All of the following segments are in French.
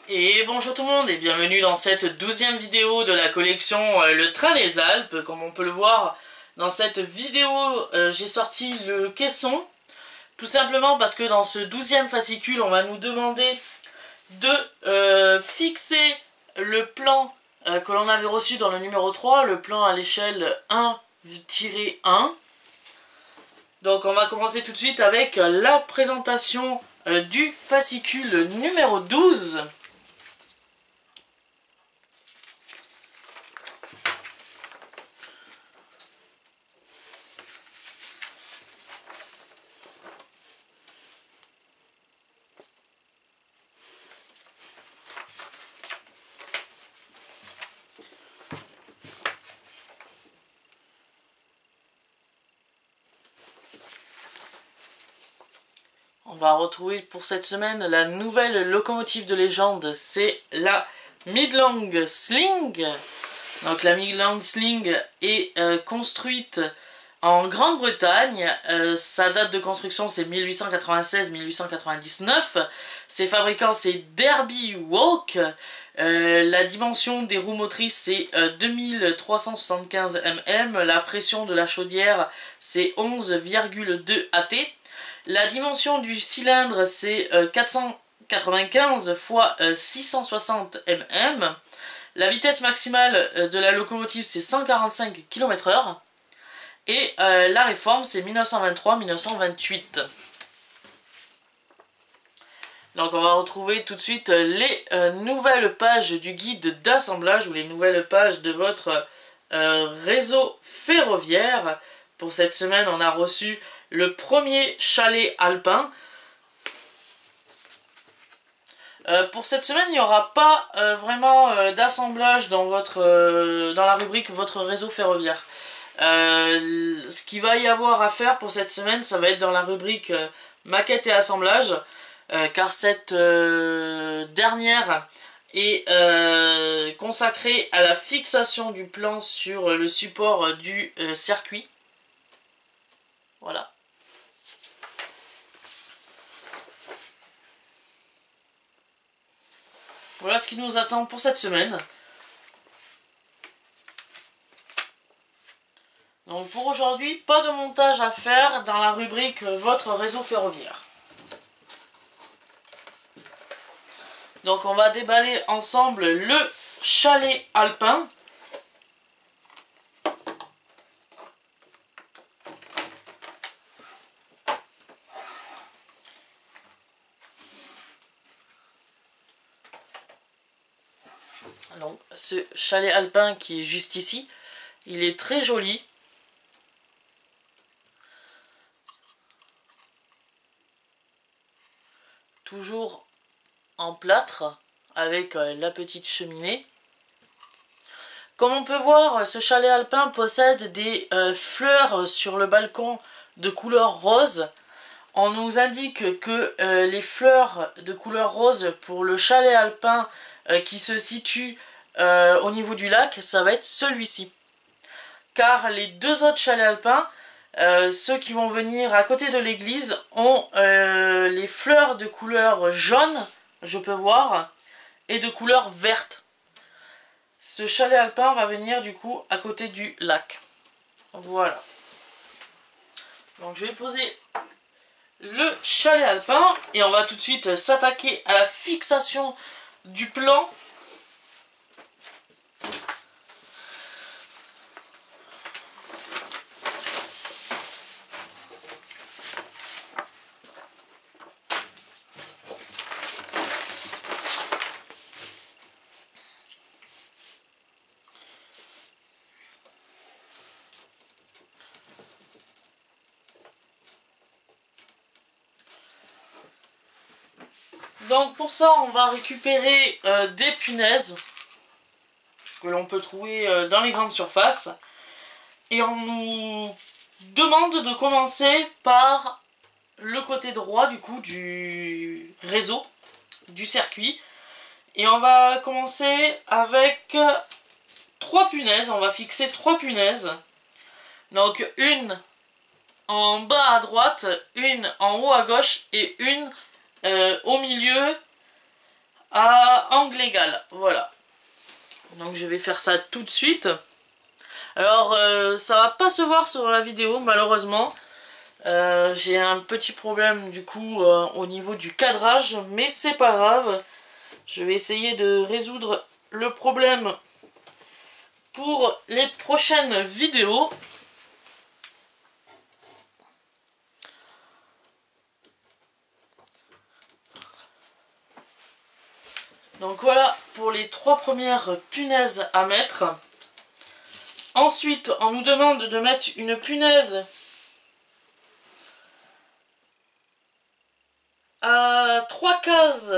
Et bonjour tout le monde et bienvenue dans cette 12e vidéo de la collection Le Train des Alpes. Comme on peut le voir dans cette vidéo, j'ai sorti le caisson. Tout simplement parce que dans ce 12e fascicule, on va nous demander de fixer le plan que l'on avait reçu dans le numéro 3, le plan à l'échelle 1-1. Donc on va commencer tout de suite avec la présentation du fascicule numéro 12. On va retrouver pour cette semaine la nouvelle locomotive de légende, c'est la Midland Sling. Donc la Midland Sling est construite en Grande-Bretagne. Sa date de construction c'est 1896-1899. Ses fabricants c'est Derby Walk. La dimension des roues motrices c'est 2375 mm. La pression de la chaudière c'est 11,2 AT. La dimension du cylindre c'est 495 x 660 mm. La vitesse maximale de la locomotive c'est 145 km/h. Et la réforme c'est 1923-1928. Donc on va retrouver tout de suite les nouvelles pages du guide d'assemblage ou les nouvelles pages de votre réseau ferroviaire. Pour cette semaine on a reçu le premier chalet alpin. Pour cette semaine, il n'y aura pas vraiment d'assemblage dans la rubrique votre réseau ferroviaire. Ce qu'il va y avoir à faire pour cette semaine, ça va être dans la rubrique maquette et assemblage, car cette dernière est consacrée à la fixation du plan sur le support du circuit. Voilà. Voilà ce qui nous attend pour cette semaine. Donc pour aujourd'hui, pas de montage à faire dans la rubrique votre réseau ferroviaire. Donc on va déballer ensemble le chalet alpin. Donc ce chalet alpin qui est juste ici, il est très joli. Toujours en plâtre avec la petite cheminée. Comme on peut voir, ce chalet alpin possède des fleurs sur le balcon de couleur rose. On nous indique que les fleurs de couleur rose pour le chalet alpin qui se situe au niveau du lac, ça va être celui-ci. Car les deux autres chalets alpins, ceux qui vont venir à côté de l'église, ont les fleurs de couleur jaune, je peux voir, et de couleur verte. Ce chalet alpin va venir du coup à côté du lac. Voilà. Donc je vais poser le chalet alpin et on va tout de suite s'attaquer à la fixation du plan. Donc pour ça on va récupérer des punaises que l'on peut trouver dans les grandes surfaces. Et on nous demande de commencer par le côté droit du coup du réseau, du circuit. Et on va commencer avec 3 punaises, on va fixer 3 punaises. Donc une en bas à droite, une en haut à gauche et une au milieu à angle égal. Voilà. Donc je vais faire ça tout de suite. Alors ça va pas se voir sur la vidéo malheureusement. J'ai un petit problème du coup au niveau du cadrage, mais c'est pas grave. Je vais essayer de résoudre le problème pour les prochaines vidéos. Donc voilà pour les 3 premières punaises à mettre. Ensuite, on nous demande de mettre une punaise à 3 cases.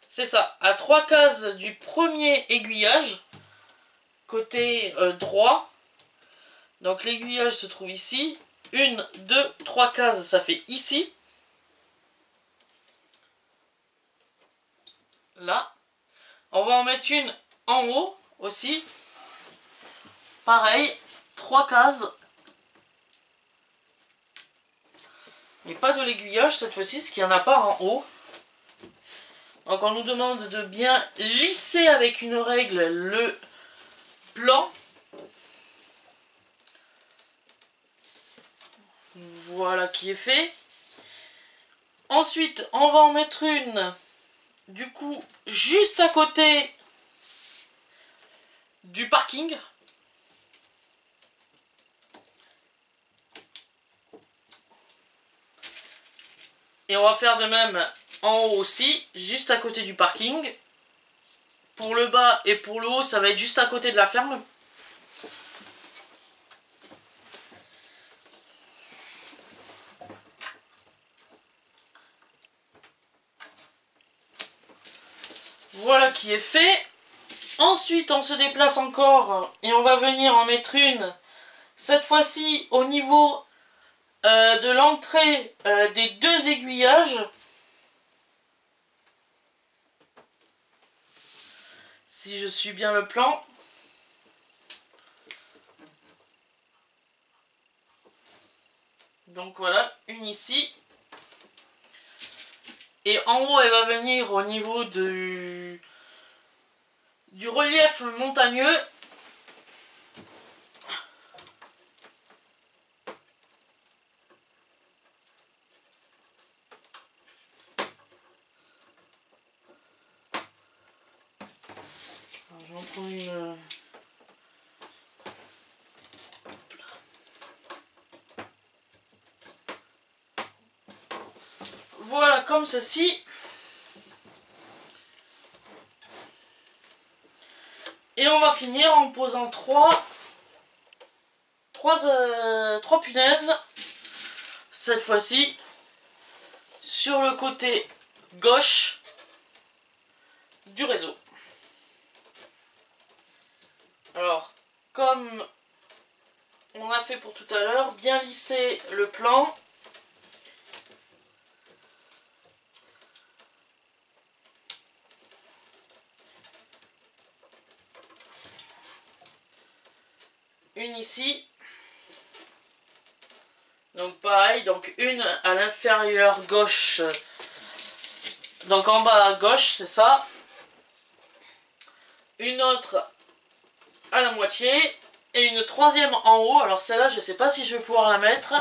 C'est ça, à 3 cases du premier aiguillage, côté droit. Donc l'aiguillage se trouve ici. 1, 2, 3 cases, ça fait ici. Là. On va en mettre une en haut aussi. Pareil, 3 cases. Mais pas de l'aiguillage cette fois-ci, parce qu'il n'y en a pas en haut. Donc on nous demande de bien lisser avec une règle le plan. Voilà qui est fait. Ensuite, on va en mettre une, du coup, juste à côté du parking. Et on va faire de même en haut aussi, juste à côté du parking. Pour le bas et pour le haut, ça va être juste à côté de la ferme. Voilà qui est fait. Ensuite, on se déplace encore et on va venir en mettre une, cette fois-ci au niveau de l'entrée des 2 aiguillages. Si je suis bien le plan. Donc voilà, une ici. Et en haut, elle va venir au niveau du relief montagneux. J'en prends une. Voilà, comme ceci. Et on va finir en posant 3 punaises. Cette fois-ci, sur le côté gauche du réseau. Alors, comme on a fait pour tout à l'heure, bien lisser le plan. Une ici. Donc pareil, donc une à l'inférieur gauche. Donc en bas à gauche, c'est ça. Une autre à la moitié. Et une troisième en haut. Alors celle-là, je ne sais pas si je vais pouvoir la mettre.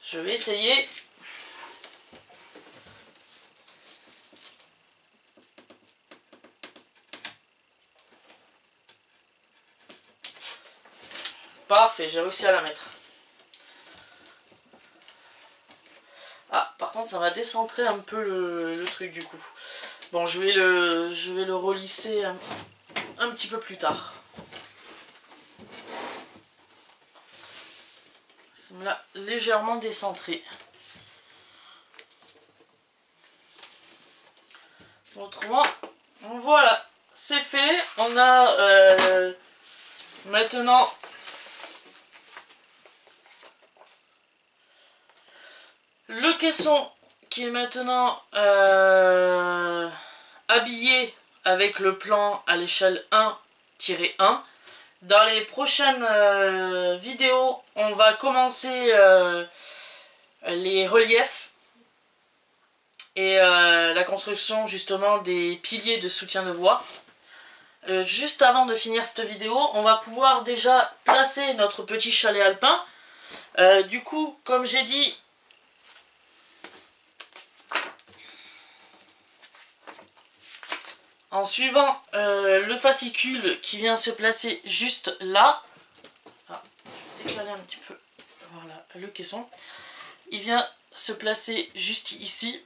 Je vais essayer. Parfait, j'ai réussi à la mettre. Ah, par contre, ça va décentrer un peu le truc du coup. Bon, je vais le relisser un petit peu plus tard. Ça me l'a légèrement décentré. Autrement, voilà, c'est fait. On a maintenant le caisson qui est maintenant habillé avec le plan à l'échelle 1-1. Dans les prochaines vidéos, on va commencer les reliefs et la construction justement des piliers de soutien de voie. Juste avant de finir cette vidéo, on va pouvoir déjà placer notre petit chalet alpin. Du coup, comme j'ai dit, en suivant le fascicule qui vient se placer juste là, je vais décaler un petit peu, voilà le caisson, il vient se placer juste ici.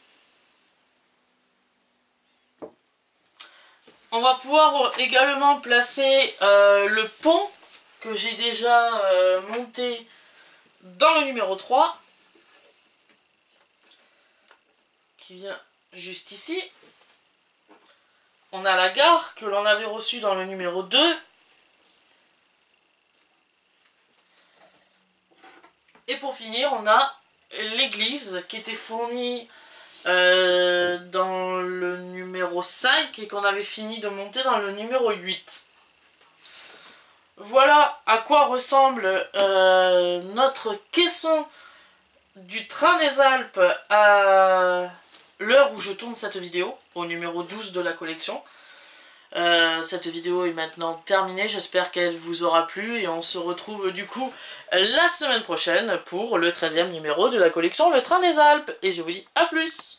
On va pouvoir également placer le pont que j'ai déjà monté dans le numéro 3, qui vient juste ici. On a la gare que l'on avait reçue dans le numéro 2. Et pour finir, on a l'église qui était fournie dans le numéro 5 et qu'on avait fini de monter dans le numéro 8. Voilà à quoi ressemble notre caisson du train des Alpes à l'heure où je tourne cette vidéo, au numéro 12 de la collection. Cette vidéo est maintenant terminée, j'espère qu'elle vous aura plu et on se retrouve du coup la semaine prochaine pour le 13e numéro de la collection Le Train des Alpes. Et je vous dis à plus!